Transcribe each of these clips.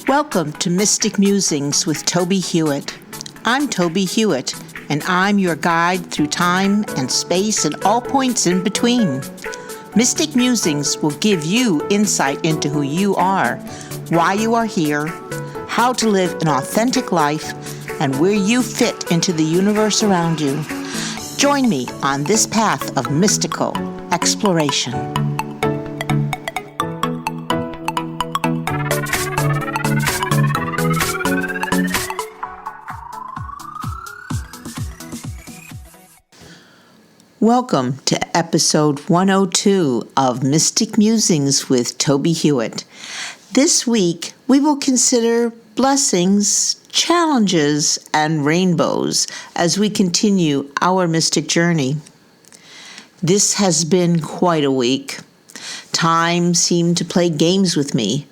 Welcome to Mystic Musings with Toby Hewitt. I'm Toby Hewitt, and I'm your guide through time and space and all points in between. Mystic Musings will give you insight into who you are, why you are here, how to live an authentic life, and where you fit into the universe around you. Join me on this path of mystical exploration. Welcome to episode 102 of Mystic Musings with Toby Hewitt. This week, we will consider blessings, challenges, and rainbows as we continue our mystic journey. This has been quite a week. Time seemed to play games with me.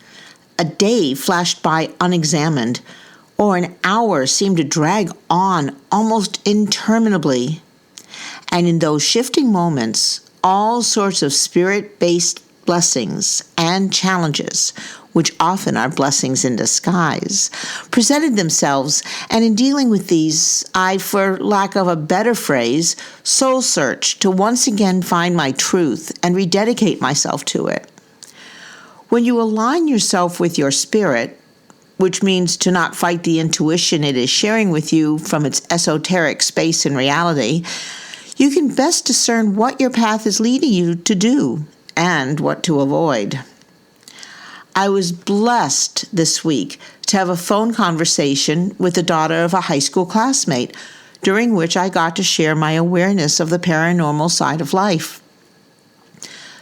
A day flashed by unexamined, or an hour seemed to drag on almost interminably. And in those shifting moments, all sorts of spirit-based blessings and challenges, which often are blessings in disguise, presented themselves, and in dealing with these, I, for lack of a better phrase, soul-searched to once again find my truth and rededicate myself to it. When you align yourself with your spirit, which means to not fight the intuition it is sharing with you from its esoteric space and reality, you can best discern what your path is leading you to do and what to avoid. I was blessed this week to have a phone conversation with the daughter of a high school classmate, during which I got to share my awareness of the paranormal side of life.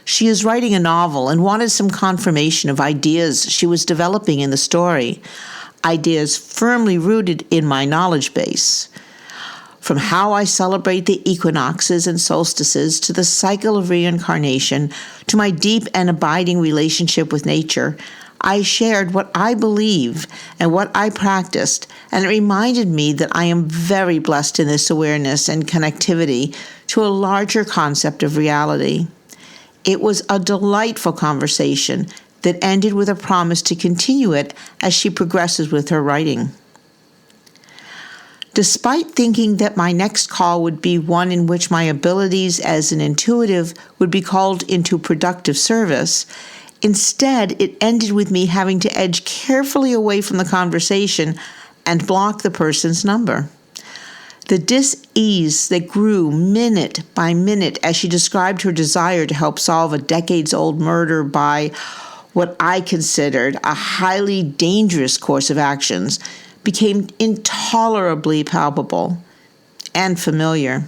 She is writing a novel and wanted some confirmation of ideas she was developing in the story, ideas firmly rooted in my knowledge base. From how I celebrate the equinoxes and solstices to the cycle of reincarnation to my deep and abiding relationship with nature, I shared what I believe and what I practiced, and it reminded me that I am very blessed in this awareness and connectivity to a larger concept of reality. It was a delightful conversation that ended with a promise to continue it as she progresses with her writing. Despite thinking that my next call would be one in which my abilities as an intuitive would be called into productive service, instead it ended with me having to edge carefully away from the conversation and block the person's number. The dis-ease that grew minute by minute as she described her desire to help solve a decades-old murder by what I considered a highly dangerous course of actions became intolerably palpable and familiar.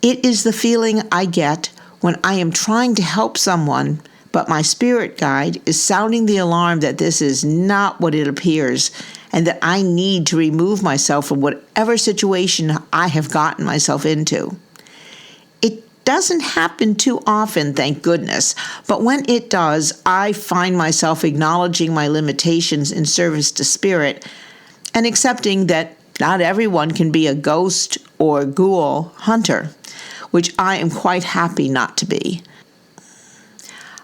It is the feeling I get when I am trying to help someone, but my spirit guide is sounding the alarm that this is not what it appears, and that I need to remove myself from whatever situation I have gotten myself into. It doesn't happen too often, thank goodness, but when it does, I find myself acknowledging my limitations in service to spirit and accepting that not everyone can be a ghost or ghoul hunter, which I am quite happy not to be.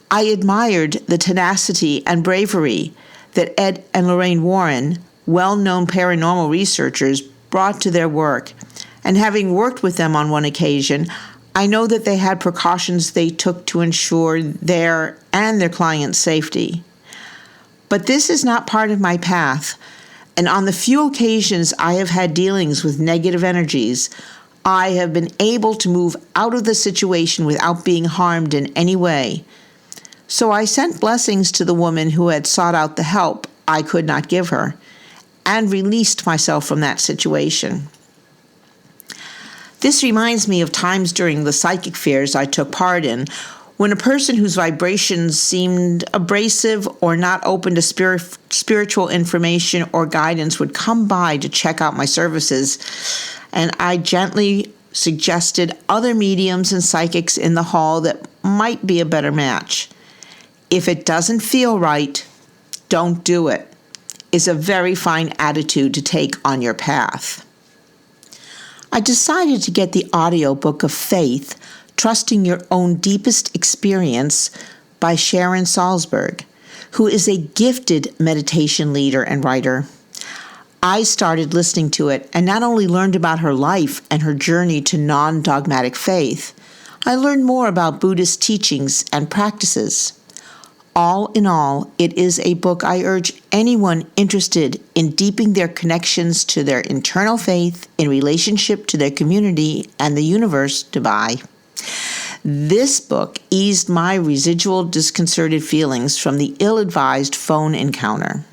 I admired the tenacity and bravery that Ed and Lorraine Warren, well-known paranormal researchers, brought to their work, and having worked with them on one occasion, I know that they had precautions they took to ensure their and their clients' safety. But this is not part of my path, and on the few occasions I have had dealings with negative energies, I have been able to move out of the situation without being harmed in any way. So I sent blessings to the woman who had sought out the help I could not give her, and released myself from that situation. This reminds me of times during the psychic fairs I took part in, when a person whose vibrations seemed abrasive or not open to spiritual information or guidance would come by to check out my services, and I gently suggested other mediums and psychics in the hall that might be a better match. If it doesn't feel right, don't do it, is a very fine attitude to take on your path. I decided to get the audiobook of Faith, Trusting Your Own Deepest Experience by Sharon Salzberg, who is a gifted meditation leader and writer. I started listening to it and not only learned about her life and her journey to non-dogmatic faith, I learned more about Buddhist teachings and practices. All in all, it is a book I urge anyone interested in deepening their connections to their internal faith in relationship to their community and the universe to buy. This book eased my residual disconcerted feelings from the ill-advised phone encounter.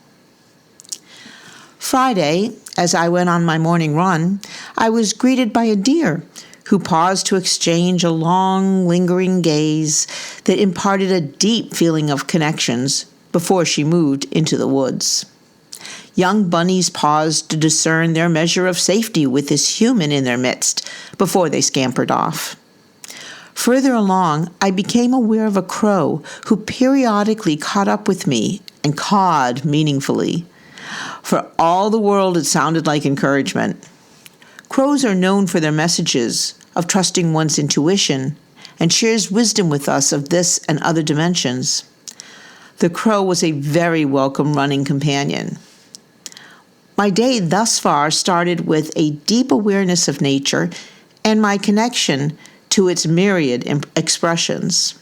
Friday, as I went on my morning run, I was greeted by a deer who paused to exchange a long, lingering gaze that imparted a deep feeling of connections before she moved into the woods. Young bunnies paused to discern their measure of safety with this human in their midst before they scampered off. Further along, I became aware of a crow who periodically caught up with me and cawed meaningfully. For all the world, it sounded like encouragement. Crows are known for their messages of trusting one's intuition and shares wisdom with us of this and other dimensions. The crow was a very welcome running companion. My day thus far started with a deep awareness of nature and my connection to its myriad expressions.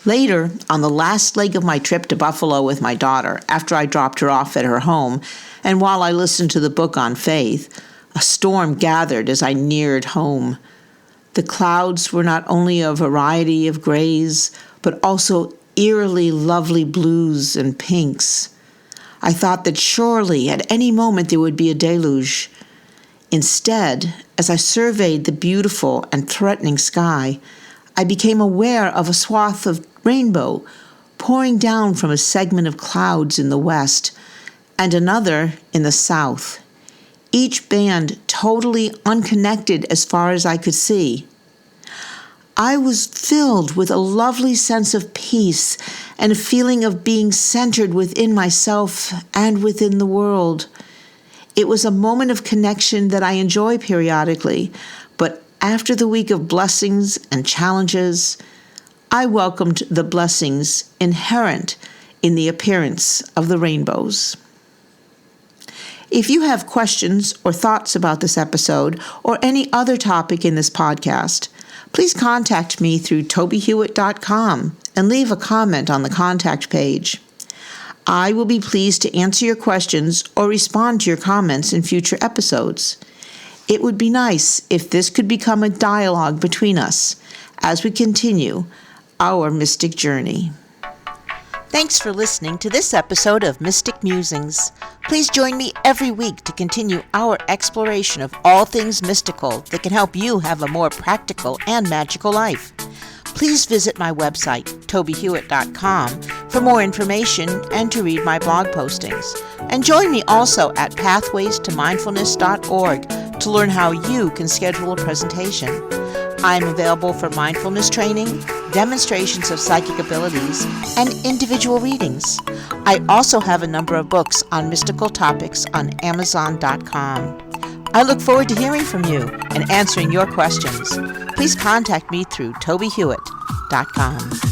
Later, on the last leg of my trip to Buffalo with my daughter, after I dropped her off at her home, and while I listened to the book on faith, a storm gathered as I neared home. The clouds were not only a variety of grays, but also eerily lovely blues and pinks. I thought that surely at any moment there would be a deluge. Instead, as I surveyed the beautiful and threatening sky, I became aware of a swath of rainbow pouring down from a segment of clouds in the west and another in the south, each band totally unconnected as far as I could see. I was filled with a lovely sense of peace and a feeling of being centered within myself and within the world. It was a moment of connection that I enjoy periodically, but after the week of blessings and challenges, I welcomed the blessings inherent in the appearance of the rainbows. If you have questions or thoughts about this episode or any other topic in this podcast, please contact me through TobieHewitt.com and leave a comment on the contact page. I will be pleased to answer your questions or respond to your comments in future episodes. It would be nice if this could become a dialogue between us as we continue our mystic journey. Thanks for listening to this episode of Mystic Musings. Please join me every week to continue our exploration of all things mystical that can help you have a more practical and magical life. Please visit my website, TobieHewitt.com, for more information and to read my blog postings. And join me also at pathwaystomindfulness.org to learn how you can schedule a presentation. I'm available for mindfulness training, demonstrations of psychic abilities, and individual readings. I also have a number of books on mystical topics on Amazon.com. I look forward to hearing from you and answering your questions. Please contact me through TobieHewitt.com.